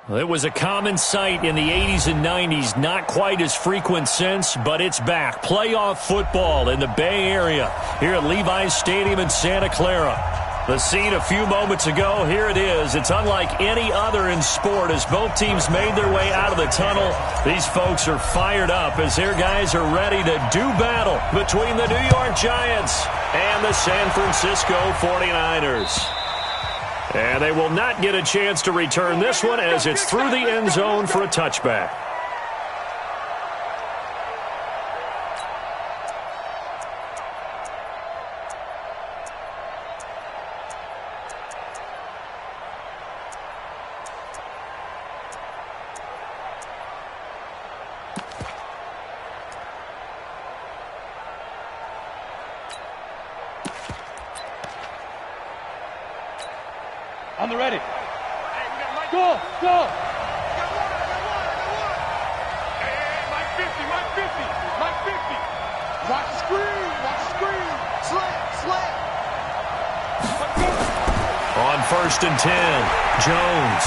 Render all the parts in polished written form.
It was a common sight in the 80s and 90s, not quite as frequent since, but it's back. Playoff football in the Bay Area here at Levi's Stadium in Santa Clara. The scene a few moments ago, here it is. It's unlike any other in sport as both teams made their way out of the tunnel. These folks are fired up as their guys are ready to do battle between the New York Giants and the San Francisco 49ers. And they will not get a chance to return this one as it's through the end zone for a touchback. On the ready. Go, go. Mike 50, Mike 50, Mike 50. Watch the screen. Slant. On 1st and 10, Jones.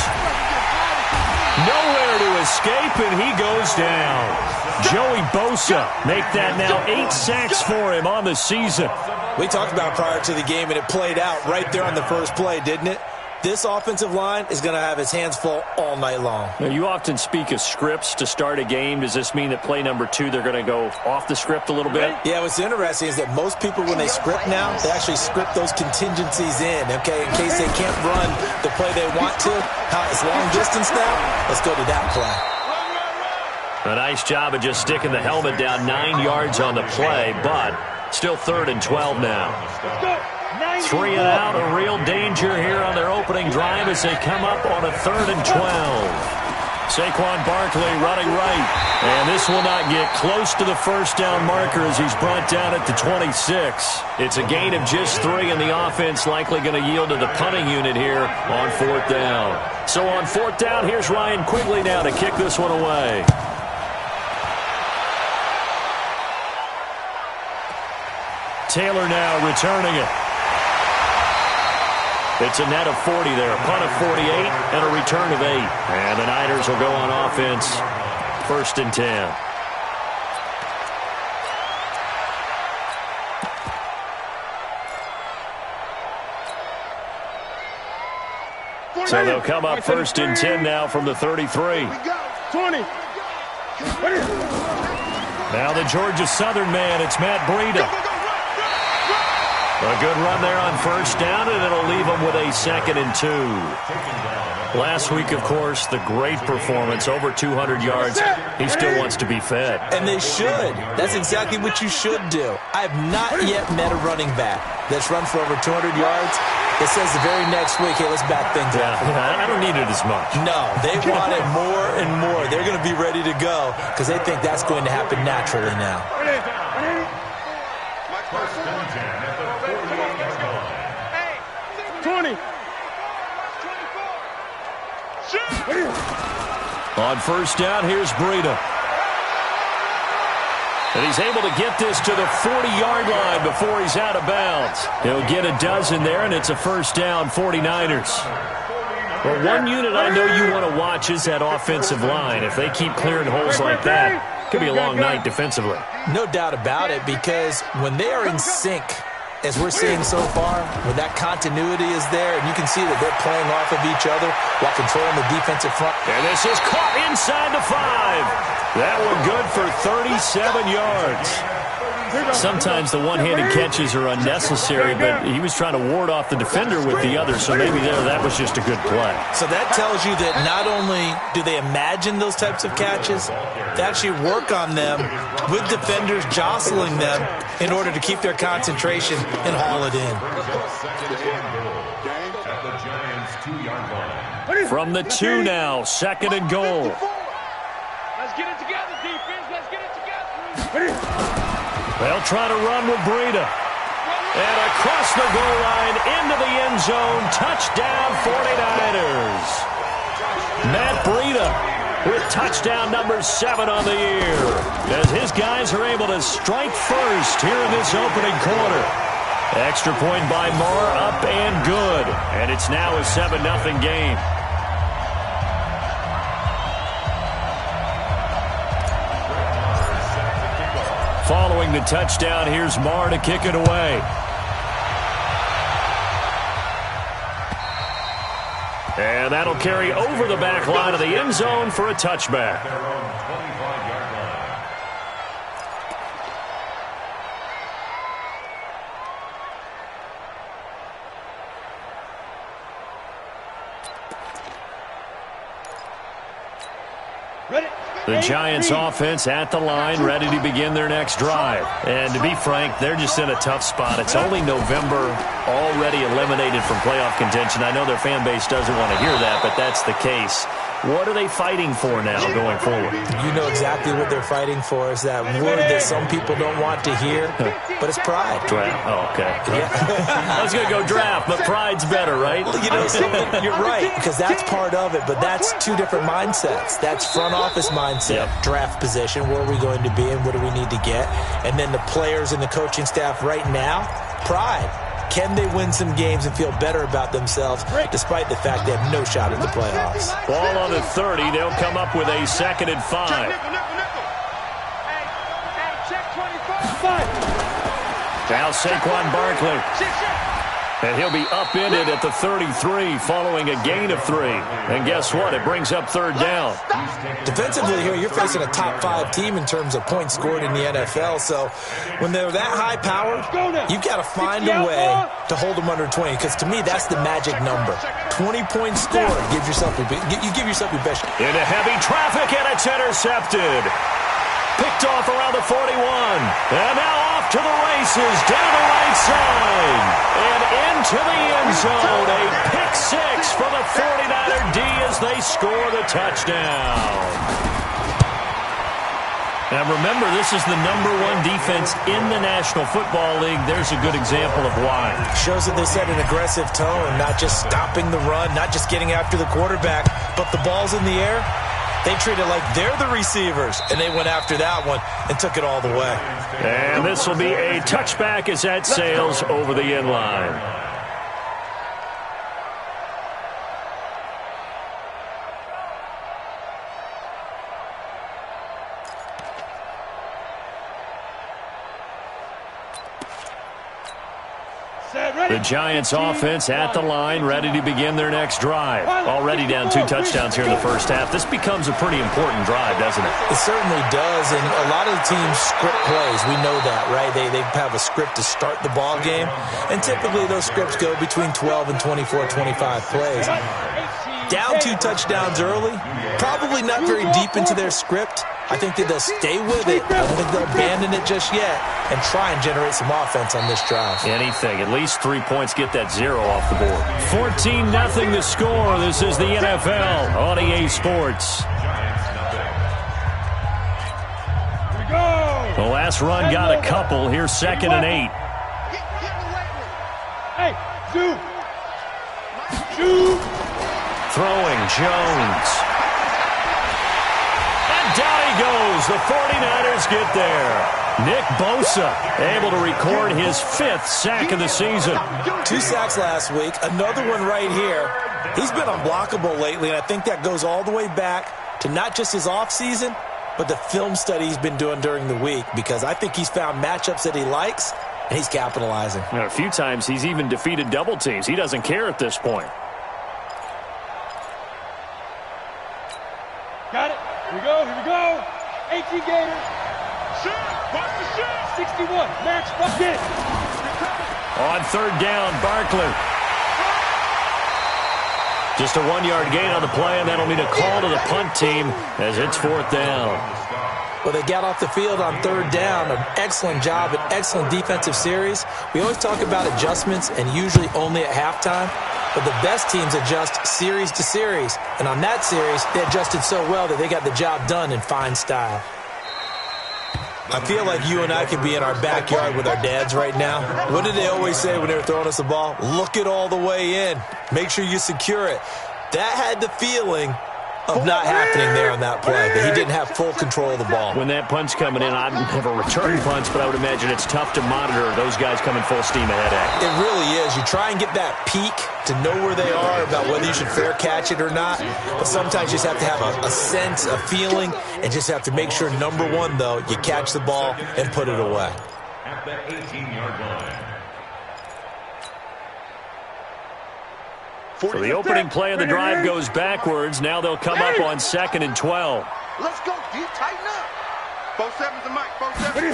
Nowhere to escape, and he goes down. Joey Bosa make that now 8 sacks for him on the season. We talked about prior to the game, and it played out right there on the first play, didn't it? This offensive line is going to have its hands full all night long. Now, you often speak of scripts to start a game. Does this mean that play number 2, they're going to go off the script a little bit? Yeah, what's interesting is that most people, when they script now, they actually script those contingencies in, okay, in case they can't run the play they want to. How it's long distance now, let's go to that play. A nice job of just sticking the helmet down 9 yards on the play, but still 3rd and 12 now. 3 and out, a real danger here on their opening drive as they come up on a 3rd and 12. Saquon Barkley running right, and this will not get close to the first down marker as he's brought down at the 26. It's a gain of just 3, and the offense likely going to yield to the punting unit here on 4th down. So on 4th down, here's Ryan Quigley now to kick this one away. Taylor now returning it. It's a net of 40 there, a punt of 48, and a return of 8. And the Niners will go on offense, 1st and 10. So they'll come up 1st and 10 now from the 33. 20. Now the Georgia Southern man, it's Matt Breida. A good run there on 1st down, and it'll leave them with a 2nd and 2. Last week, of course, the great performance, over 200 yards. He still wants to be fed. And they should. That's exactly what you should do. I have not yet met a running back that's run for over 200 yards. It says the very next week, hey, let's back things up. I don't need it as much. No, they want it more and more. They're going to be ready to go because they think that's going to happen naturally now. 20. On 1st down, here's Breida. And he's able to get this to the 40-yard line before he's out of bounds. He'll get a dozen there, and it's a 1st down, 49ers. Well, one unit I know you want to watch is that offensive line. If they keep clearing holes like that, it could be a long night defensively. No doubt about it, because when they are in sync, as we're seeing so far, when that continuity is there, and you can see that they're playing off of each other while controlling the defensive front. And this is caught inside the 5. That one good for 37 yards. Sometimes the one-handed catches are unnecessary, but he was trying to ward off the defender with the other, so maybe that was just a good play. So that tells you that not only do they imagine those types of catches, they actually work on them with defenders jostling them in order to keep their concentration and haul it in. From the 2 now, 2nd and goal. Let's get it together, defense. Let's get it together. They'll try to run with Breida. And across the goal line into the end zone. Touchdown 49ers. Matt Breida with touchdown number 7 on the year. As his guys are able to strike first here in this opening quarter. Extra point by Moore, up and good. And it's now a 7-0 game. throwing the touchdown. Here's Marr to kick it away. And that'll carry over the back line of the end zone for a touchback. The Giants offense at the line, ready to begin their next drive. And to be frank, they're just in a tough spot. It's only November, already eliminated from playoff contention. I know their fan base doesn't want to hear that, but that's the case. What are they fighting for now going forward? You know exactly what they're fighting for. Is that word that some people don't want to hear, but it's pride. Draft. Oh, okay. Yeah. I was going to go draft, but pride's better, right? You know something? You're right, because that's part of it, but that's two different mindsets. That's front office mindset, draft position, where are we going to be and what do we need to get? And then the players and the coaching staff right now, pride. Can they win some games and feel better about themselves despite the fact they have no shot at the playoffs? Ball on the 30. They'll come up with a 2nd and 5. Now Saquon Barkley. And he'll be upended at the 33 following a gain of 3. And guess what? It brings up 3rd down. Defensively here, you're facing a top 5 team in terms of points scored in the NFL. So when they're that high powered, you've got to find a way to hold them under 20. Because to me, that's the magic number. 20 points scored. You give yourself your best. Into heavy traffic, and it's intercepted. Picked off around the 41. And now off to the races, down the right side. And into the end zone. A pick 6 for the 49er D as they score the touchdown. Now remember, this is the #1 defense in the National Football League. There's a good example of why. Shows that they set an aggressive tone, not just stopping the run, not just getting after the quarterback, but the ball's in the air. They treat it like they're the receivers, and they went after that one and took it all the way. And this will be a touchback as that sails over the end line. The Giants offense at the line, ready to begin their next drive. Already down 2 touchdowns here in the first half. This becomes a pretty important drive, doesn't it? It certainly does, and a lot of the teams script plays. We know that, right? They have a script to start the ball game, and typically those scripts go between 12 and 24, 25 plays. Down 2 touchdowns early, probably not very deep into their script. I think that they'll stay with it. I don't think they'll abandon it just yet and try and generate some offense on this drive. Anything. At least 3 points, get that 0 off the board. 14-0 the score. This is the NFL on EA Sports. The last run got a couple. Here's 2nd and 8. Hey, shoot. Throwing Jones. And down he goes. The 49ers get there. Nick Bosa able to record his 5th sack of the season. 2 sacks last week. Another one right here. He's been unblockable lately, and I think that goes all the way back to not just his offseason, but the film study he's been doing during the week, because I think he's found matchups that he likes, and he's capitalizing. A few times he's even defeated double teams. He doesn't care at this point. Got it. Here we go. 18 Gators. Shoot. Watch the shoot. 61. Max, fuck it. On 3rd down, Barkley. Just a 1-yard gain on the play, and that'll mean a call to the punt team as it's 4th down. Well, they got off the field on 3rd down. An excellent job, an excellent defensive series. We always talk about adjustments, and usually only at halftime. But the best teams adjust series to series. And on that series, they adjusted so well that they got the job done in fine style. I feel like you and I could be in our backyard with our dads right now. What did they always say when they were throwing us the ball? Look it all the way in. Make sure you secure it. That had the feeling of not happening there on that play. But he didn't have full control of the ball. When that punch coming in, I don't have a return punch, but I would imagine it's tough to monitor those guys coming full steam ahead at you. It really is. You try and get that peak to know where they are about whether you should fair catch it or not. But sometimes you just have to have a sense, a feeling, and just have to make sure, number one, though, you catch the ball and put it away. At the 18-yard line. So the opening play of the drive goes backwards. Now they'll come up on 2nd and 12. Let's go, D. Tighten up. 4-7's the mic. 4-7.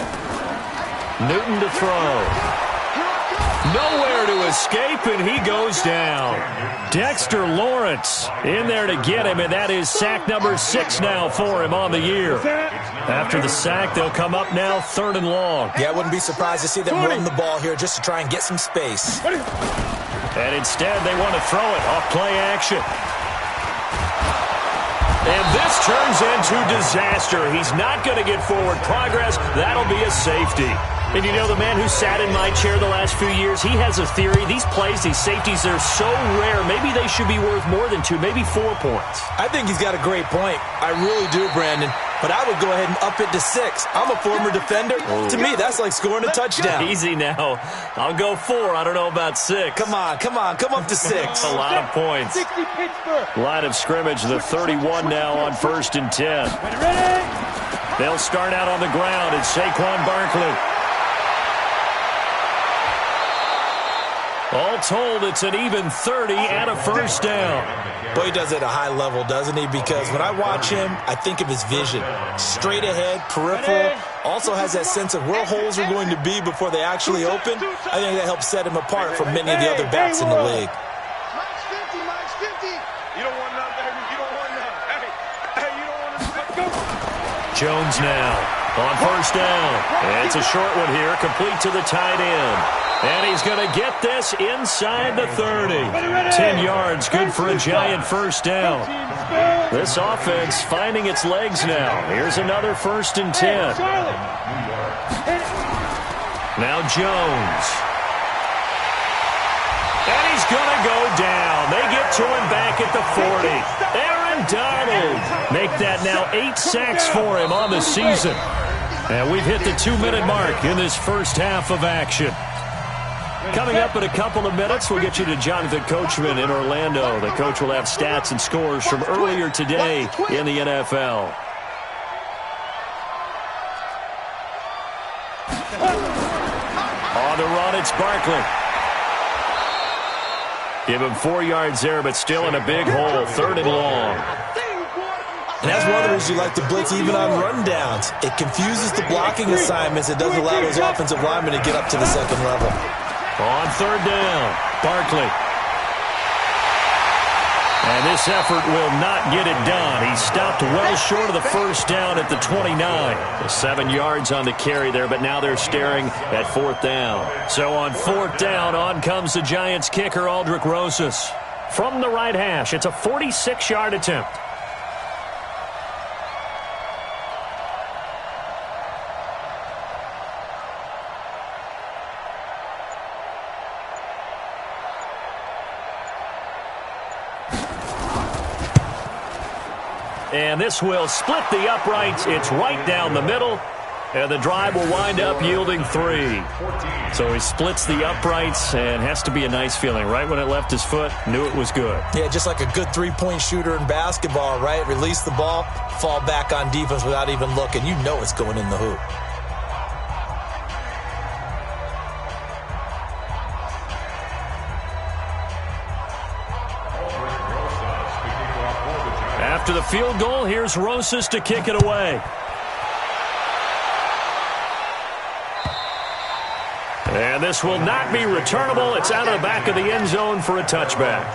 Newton to throw. Nowhere to escape, and he goes down. Dexter Lawrence in there to get him, and that is sack number 6 now for him on the year. After the sack, they'll come up now 3rd and long. Yeah, I wouldn't be surprised to see them run the ball here just to try and get some space. And instead, they want to throw it off play action. And this turns into disaster. He's not going to get forward progress. That'll be a safety. And you know, the man who sat in my chair the last few years, he has a theory. These plays, these safeties, they're so rare. Maybe they should be worth more than 2, maybe 4 points. I think he's got a great point. I really do, Brandon. But I would go ahead and up it to 6. I'm a former defender. To me, that's like scoring a touchdown. Easy now. I'll go 4. I don't know about 6. Come on. Come up to 6. A lot of points. 60 Pittsburgh. Line of scrimmage, the 31 now on 1st and 10. Ready? They'll start out on the ground. It's Saquon Barkley. All told, it's an even 30 and a first down. Boy, he does it at a high level, doesn't he? Because when I watch him, I think of his vision. Straight ahead, peripheral. Also has that sense of where holes are going to be before they actually open. I think that helps set him apart from many of the other backs in the league. Mike's 50. You don't want none, baby. You don't want none. Hey, you don't want to. Let's go. Jones now on first down. It's a short one here, complete to the tight end. And he's going to get this inside the 30. 10 yards, good for a giant first down. This offense finding its legs now. Here's another 1st and 10. Now Jones. And he's going to go down. They get to him back at the 40. Aaron Donald. Make that now 8 sacks for him on the season. And we've hit the 2-minute mark in this first half of action. Coming up in a couple of minutes, we'll get you to Jonathan Coachman in Orlando. The coach will have stats and scores from earlier today in the NFL. On the run, it's Barkley. Give him 4 yards there, but still in a big hole, 3rd and long. And that's one of the reasons you like to blitz even on rundowns. It confuses the blocking assignments. It doesn't allow those offensive linemen to get up to the second level. On 3rd down, Barkley. And this effort will not get it done. He stopped well short of the first down at the 29. 7 yards on the carry there, but now they're staring at 4th down. So on 4th down, on comes the Giants kicker, Aldrick Rosas. From the right hash, it's a 46-yard attempt. And this will split the uprights. It's right down the middle. And the drive will wind up yielding 3. So he splits the uprights, and has to be a nice feeling. Right when it left his foot, knew it was good. Yeah, just like a good three-point shooter in basketball, right? Release the ball, fall back on defense without even looking. You know it's going in the hoop. After the field goal, here's Rosas to kick it away. And this will not be returnable. It's out of the back of the end zone for a touchback.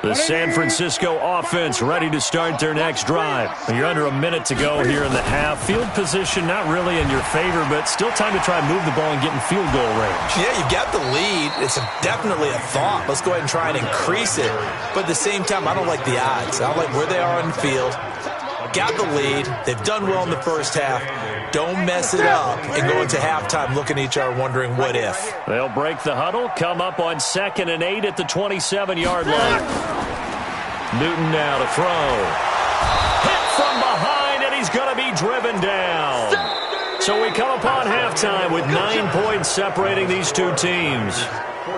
The San Francisco offense ready to start their next drive. You're under a minute to go here in the half. Field position not really in your favor, but still time to try and move the ball and get in field goal range. Yeah, you got the lead. It's definitely a thought. Let's go ahead and try and increase it. But at the same time, I don't like the odds. I don't like where they are on the field. Got the lead. They've done well in the first half. Don't mess it up and go into halftime looking at each other wondering what if. They'll break the huddle, come up on 2nd and 8 at the 27-yard line. Newton now to throw. Hit from behind, and he's going to be driven down. So we come upon halftime with 9 points separating these two teams.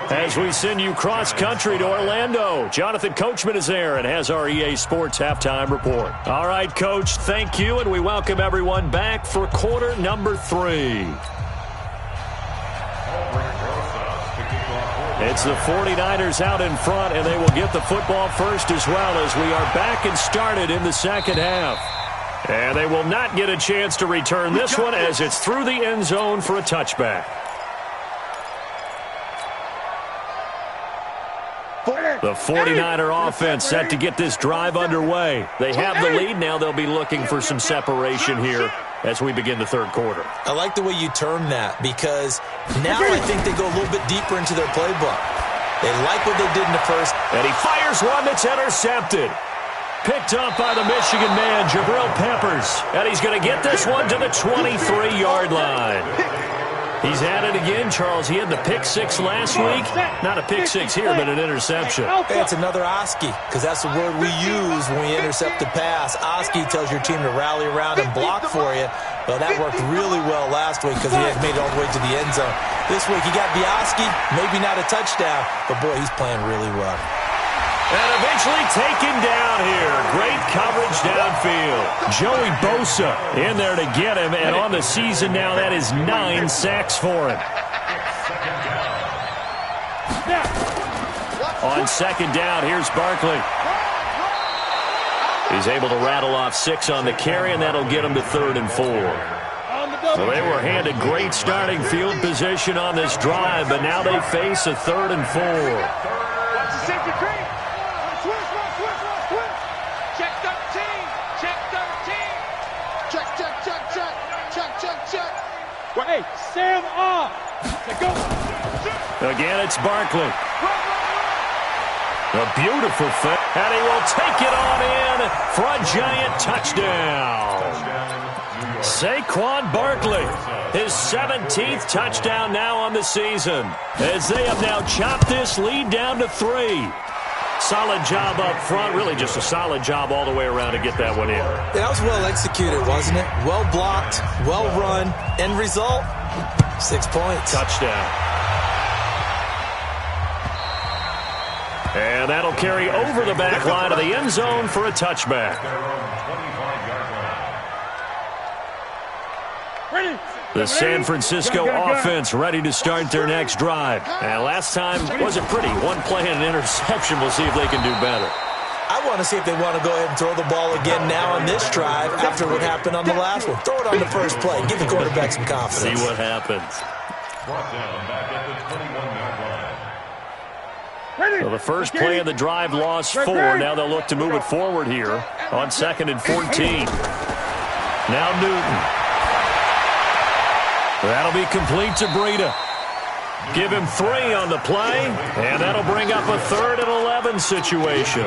As we send you cross-country to Orlando, Jonathan Coachman is there and has our EA Sports halftime report. All right, Coach, thank you, and we welcome everyone back for quarter number 3. It's the 49ers out in front, and they will get the football first as well as we are back and started in the second half. And they will not get a chance to return this one as it's through the end zone for a touchback. The 49er offense set to get this drive underway. They have the lead. Now they'll be looking for some separation here as we begin the third quarter. I like the way you term that because now I think they go a little bit deeper into their playbook. They like what they did in the first. And he fires one that's intercepted. Picked up by the Michigan man, Jabril Peppers. And he's going to get this one to the 23-yard line. He's at it again, Charles. He had the pick 6 last week. Not a pick 6 here, but an interception. Hey, it's another Oski, because that's the word we use when we intercept the pass. Oski tells your team to rally around and block for you. Well, that worked really well last week because he had made it all the way to the end zone. This week he got the Oski, maybe not a touchdown, but boy, he's playing really well. And eventually taken down here. Great coverage downfield. Joey Bosa in there to get him, and on the season now, that is 9 sacks for him. On second down, here's Barkley. He's able to rattle off 6 on the carry, and that'll get him to 3rd and 4. Well, they were handed great starting field position on this drive, but now they face a 3rd and 4. Hey, Sam off. Go. Again, it's Barkley. A beautiful fit, and he will take it on in for a giant touchdown. Saquon Barkley, his 17th touchdown now on the season, as they have now chopped this lead down to 3. Solid job up front, really just a solid job all the way around to get that one in. That was well executed, wasn't it? Well blocked, well run. End result, 6 points. Touchdown. And that'll carry over the back line of the end zone for a touchback. The San Francisco offense ready to start their next drive. And last time wasn't pretty. One play and an interception. We'll see if they can do better. I want to see if they want to go ahead and throw the ball again now on this drive after what happened on the last one. Throw it on the first play. Give the quarterback some confidence. See what happens. So the first play of the drive lost 4. Now they'll look to move it forward here on 2nd and 14. Now Newton. That'll be complete to Breida. Give him 3 on the play, and that'll bring up a 3rd and 11 situation.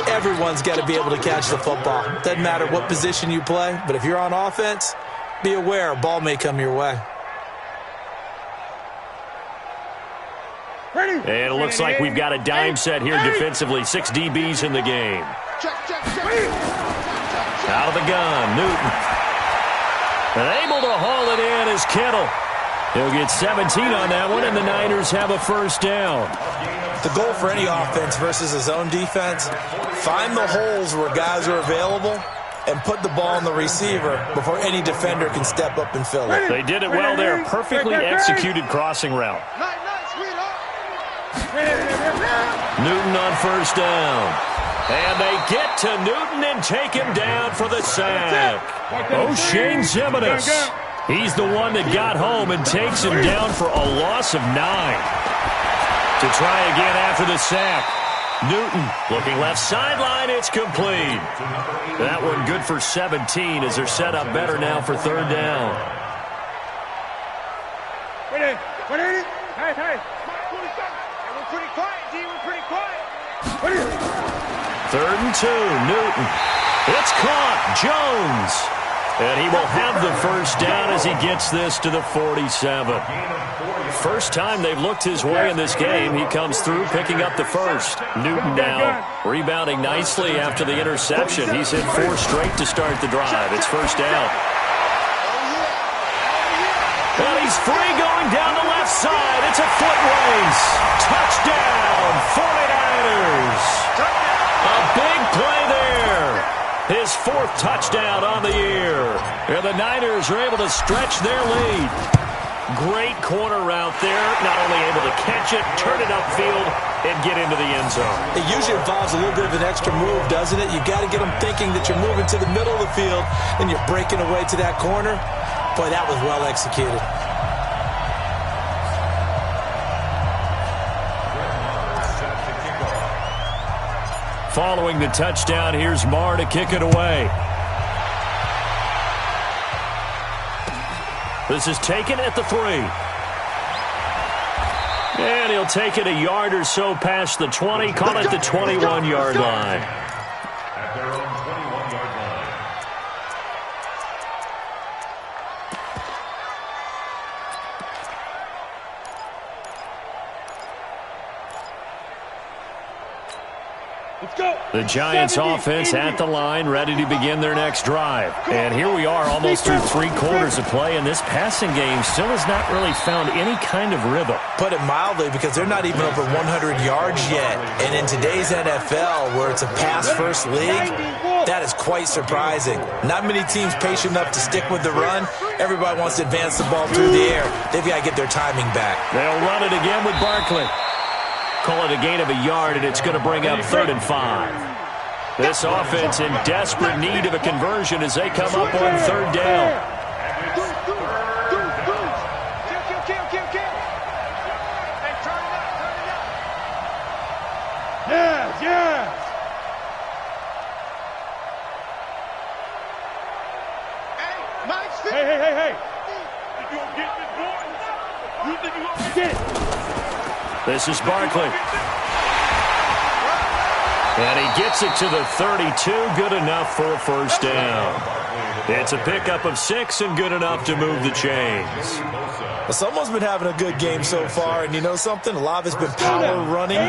Everyone's got to be able to catch the football. Doesn't matter what position you play, but if you're on offense, be aware a ball may come your way. And it looks like we've got a dime set here defensively. 6 DBs in the game. Out of the gun, Newton. And able to haul it in is Kittle. He'll get 17 on that one, and the Niners have a first down. The goal for any offense versus a zone defense, find the holes where guys are available and put the ball on the receiver before any defender can step up and fill it. They did it well there. Perfectly executed crossing route. Newton on first down. And they get to Newton and take him down for the sack. O'Shane Zimenez. He's the one that got home and takes him down for a loss of 9. To try again after the sack. Newton looking left sideline. It's complete. That one good for 17 as they're set up better now for 3rd down. Hey. We're pretty quiet, D. We're pretty quiet. 3rd and 2, Newton. It's caught. Jones. And he will have the first down as he gets this to the 47. First time they've looked his way in this game. He comes through picking up the first. Newton now rebounding nicely after the interception. He's hit 4 straight to start the drive. It's first down. And he's free going down the left side. It's a foot race. Touchdown, 49ers. A big play there. His 4th touchdown on the year. And the Niners are able to stretch their lead. Great corner route there. Not only able to catch it, turn it upfield, and get into the end zone. It usually involves a little bit of an extra move, doesn't it? You've got to get them thinking that you're moving to the middle of the field and you're breaking away to that corner. Boy, that was well executed. Following the touchdown, here's Marr to kick it away. This is taken at the 3. And he'll take it a yard or so past the 20, call it the 21-yard line. At their own 21-yard line. Let's go. The Giants offense at the line, ready to begin their next drive. And here we are almost through 3 quarters of play, and this passing game still has not really found any kind of rhythm. Put it mildly, because they're not even over 100 yards yet. And in today's NFL, where it's a pass-first league, that is quite surprising. Not many teams patient enough to stick with the run. Everybody wants to advance the ball through the air. They've got to get their timing back. They'll run it again with Barkley. Call it a gain of a yard, and it's going to bring up 3rd and 5. This offense in desperate need of a conversion as they come up on 3rd down. Yes, yes. Hey. You gonna get this, boy? You think you gonna Get it. This is Barkley. And he gets it to the 32, good enough for a first down. It's a pickup of 6 and good enough to move the chains. Well, someone's been having a good game so far, and you know something? A lot of it's been power running.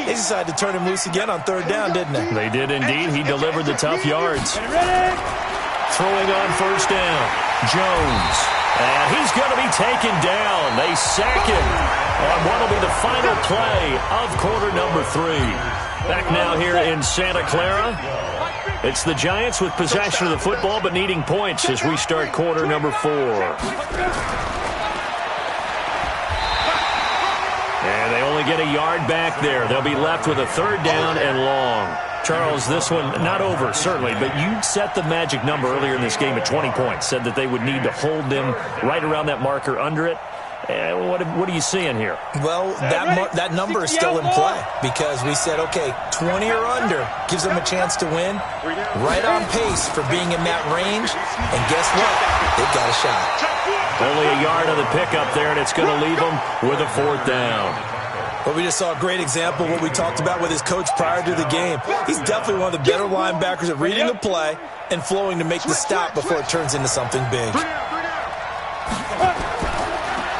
They decided to turn him loose again on 3rd down, didn't they? They did indeed. He delivered the tough yards. Throwing on first down, Jones. And he's going to be taken down. They sack him on what will be the final play of quarter number 3. Back now here in Santa Clara. It's the Giants with possession of the football but needing points as we start quarter number 4. And they only get a yard back there. They'll be left with a 3rd down and long. Charles, this one not over, certainly, but you set the magic number earlier in this game at 20 points, said that they would need to hold them right around that marker under it. What are you seeing here? Well, that number is still in play because we said, okay, 20 or under gives them a chance to win. Right on pace for being in that range. And guess what? They've got a shot. Only a yard on the pickup there, and it's going to leave them with a 4th down. But we just saw a great example of what we talked about with his coach prior to the game. He's definitely one of the better linebackers at reading the play and flowing to make the stop before it turns into something big.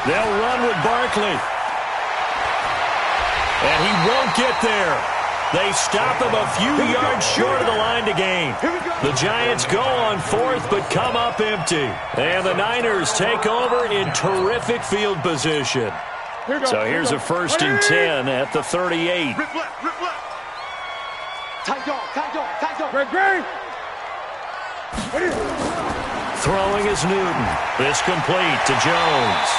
They'll run with Barkley. And he won't get there. They stop him a few yards short of the line to gain. The Giants go on 4th but come up empty. And the Niners take over in terrific field position. So here's a 1st and 10 at the 38. Tight dog. Greg. Throwing is Newton. This complete to Jones.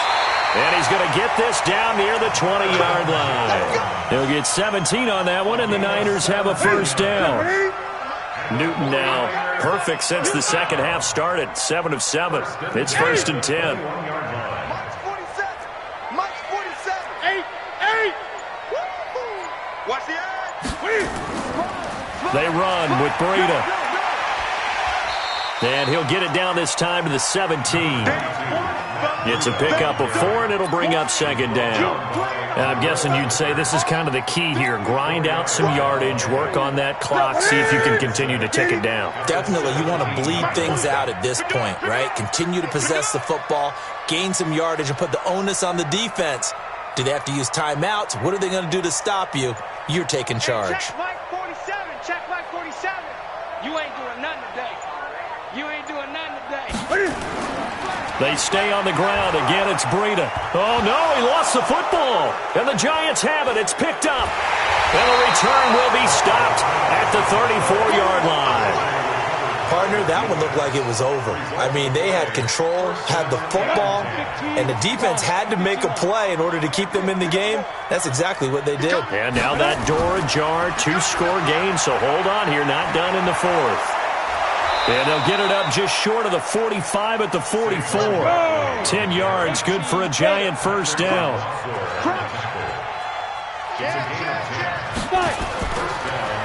And he's going to get this down near the 20-yard line. He'll get 17 on that one, and the Niners have a first down. Newton now perfect since the second half started. 7 of 7. It's 1st and 10. Watch the They run with Breida. And he'll get it down this time to the 17. It's a pickup of 4, and it'll bring up second down. And I'm guessing you'd say this is kind of the key here. Grind out some yardage, work on that clock, see if you can continue to tick it down. Definitely, you want to bleed things out at this point, right? Continue to possess the football, gain some yardage, and put the onus on the defense. Do they have to use timeouts? What are they going to do to stop you? You're taking charge. Check Mike 47. Check Mike 47. You ain't doing nothing today. You ain't doing nothing today. They stay on the ground. Again, it's Breida. Oh, no, he lost the football. And the Giants have it. It's picked up. And the return will be stopped at the 34-yard line. Partner, that one looked like it was over. I mean, they had control, had the football, and the defense had to make a play in order to keep them in the game. That's exactly what they did. And now that door ajar, 2-score game, so hold on here, not done in the fourth. And they'll get it up just short of the 45 at the 44. 10 yards, good for a Giant first down.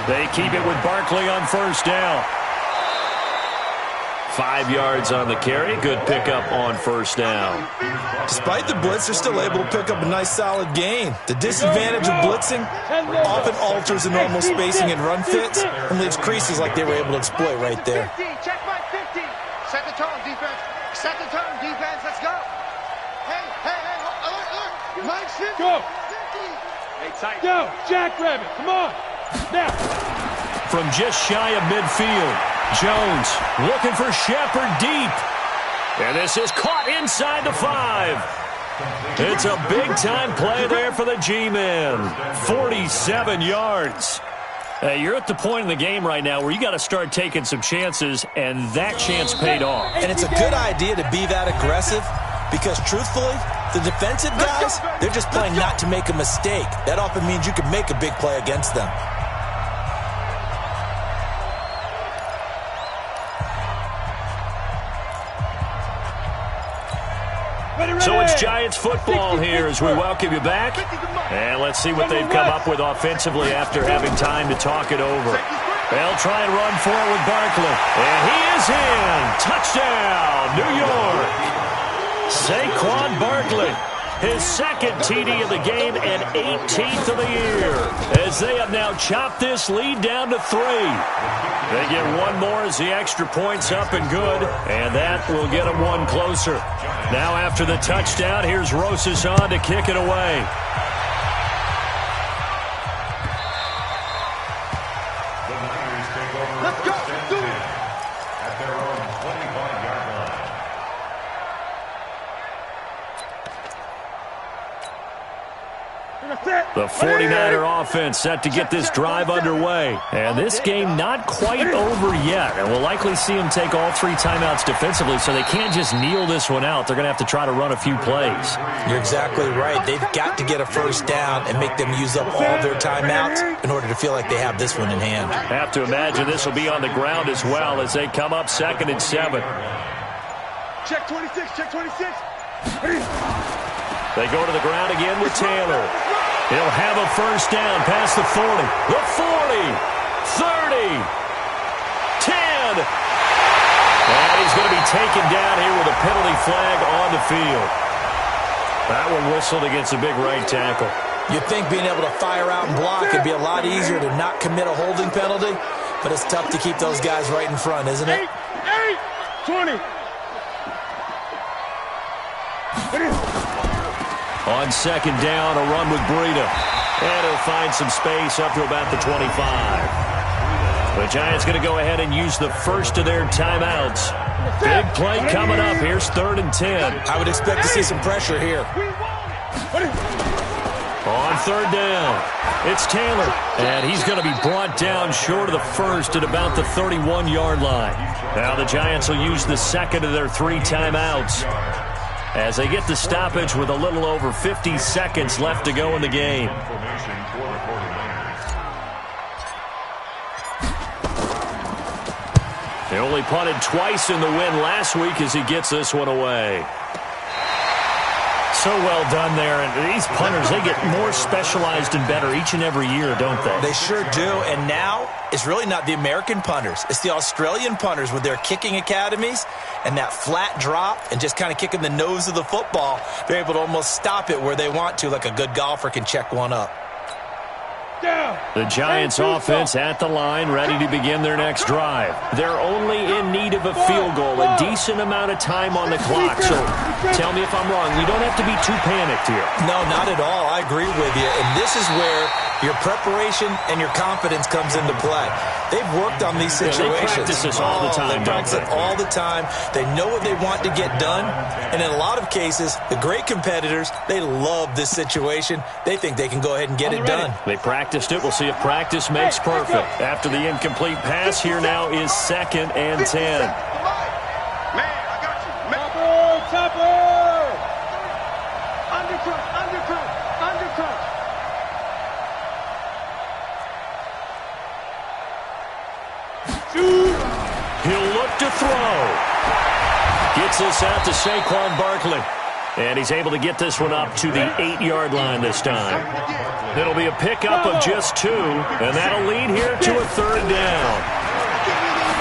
They keep it with Barkley on first down. 5 yards on the carry. Good pickup on first down. Despite the blitz, they're still able to pick up a nice, solid gain. The disadvantage of blitzing often alters the normal spacing and run fits and leaves creases like they were able to exploit right there. Check Mike 50. Set the tone, defense. Set the tone, defense. Let's go. Hey. Alert. Mike's 50. Go. 50. Hey, tight. Go. Jackrabbit. Come on. Now. From just shy of midfield, Jones looking for Shepard deep. And this is caught inside the 5. It's a big-time play there for the G-men. 47 yards. You're at the point in the game right now where you got to start taking some chances, and that chance paid off. And it's a good idea to be that aggressive because, truthfully, the defensive guys, they're just playing not to make a mistake. That often means you can make a big play against them. So it's Giants football here as we welcome you back. And let's see what they've come up with offensively after having time to talk it over. They'll try and run for it with Barkley. And he is in. Touchdown, New York. Saquon Barkley, his second TD of the game and 18th of the year, as they have now chopped this lead down to 3. They get one more as the extra point's up and good, and that will get them one closer. Now after the touchdown, here's Rosas on to kick it away. Let's go. Do it. At their own 25-yard line. The 49er offense set to get this drive underway. And this game not quite over yet. And we'll likely see them take all 3 timeouts defensively, so they can't just kneel this one out. They're going to have to try to run a few plays. You're exactly right. They've got to get a first down and make them use up all their timeouts in order to feel like they have this one in hand. Have to imagine this will be on the ground as well as they come up 2nd and 7. Check 26. Check 26. They go to the ground again with Taylor. He'll have a first down past the 40. The 40. 30. 10. And he's going to be taken down here with a penalty flag on the field. That one whistled against a big right tackle. You'd think being able to fire out and block would be a lot easier to not commit a holding penalty, but it's tough to keep those guys right in front, isn't it? 20. On 2nd down, a run with Breida. And he'll find some space up to about the 25. The Giants going to go ahead and use the first of their timeouts. Big play coming up. Here's 3rd and 10. I would expect to see some pressure here. On 3rd down, it's Taylor. And he's going to be brought down short of the first at about the 31-yard line. Now the Giants will use the 2nd of their 3 timeouts as they get the stoppage with a little over 50 seconds left to go in the game. He only punted twice in the win last week as he gets this one away. So well done there. And these punters, they get more specialized and better each and every year, don't they? They sure do. And now it's really not the American punters. It's the Australian punters with their kicking academies and that flat drop and just kind of kicking the nose of the football. They're able to almost stop it where they want to, like a good golfer can check one up. The Giants offense at the line, ready to begin their next drive. They're only in need of a field goal, a decent amount of time on the clock. So tell me if I'm wrong. We don't have to be too panicked here. No, not at all. I agree with you. And this is where your preparation and your confidence comes into play. They've worked on these situations. They practice this all the time. They practice it all the time. They know what they want to get done. And in a lot of cases, the great competitors, they love this situation. They think they can go ahead and get it done. They practiced it. We'll see if practice makes perfect. After the incomplete pass, here now is 2nd and 10. Man, I got you. Topper! Undercut! Shoot! He'll look to throw. Gets this out to Saquon Barkley. And he's able to get this one up to the 8-yard line this time. It'll be a pickup of just 2, and that'll lead here to a 3rd down.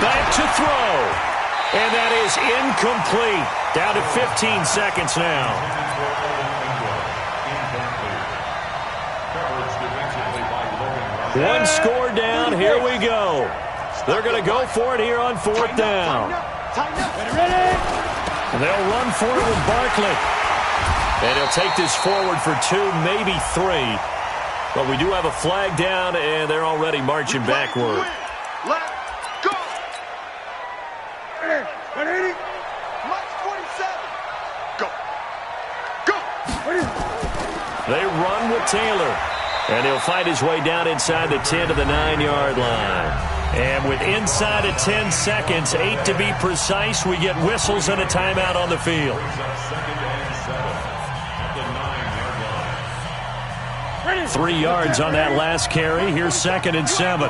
Back to throw. And that is incomplete. Down to 15 seconds now. One score down. Here we go. They're going to go for it here on 4th down. They'll run for it with Barkley. And he'll take this forward for 2, maybe 3. But we do have a flag down, and they're already marching backward. Let's go. 180. March 47. Go. They run with Taylor. And he'll fight his way down inside the 10 to the 9-yard line. And with inside of 10 seconds, 8 to be precise, we get whistles and a timeout on the field. 3 yards on that last carry. Here's 2nd and 7.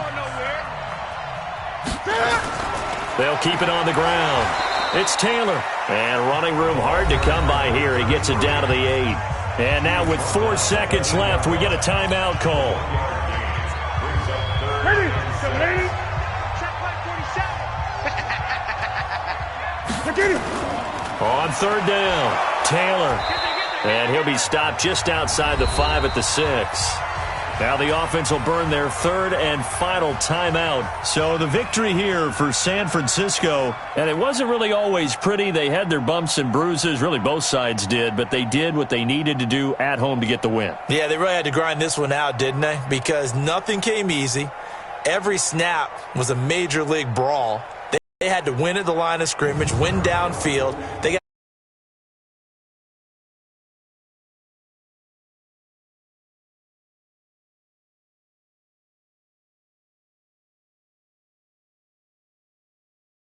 They'll keep it on the ground. It's Taylor. And running room hard to come by here. He gets it down to the 8. And now with 4 seconds left, we get a timeout call. Ready? 780. On 3rd down, Taylor. And he'll be stopped just outside the 5 at the 6. Now the offense will burn their 3rd and final timeout. So the victory here for San Francisco. And it wasn't really always pretty. They had their bumps and bruises. Really both sides did. But they did what they needed to do at home to get the win. Yeah, they really had to grind this one out, didn't they? Because nothing came easy. Every snap was a major league brawl. They had to win at the line of scrimmage, win downfield. They got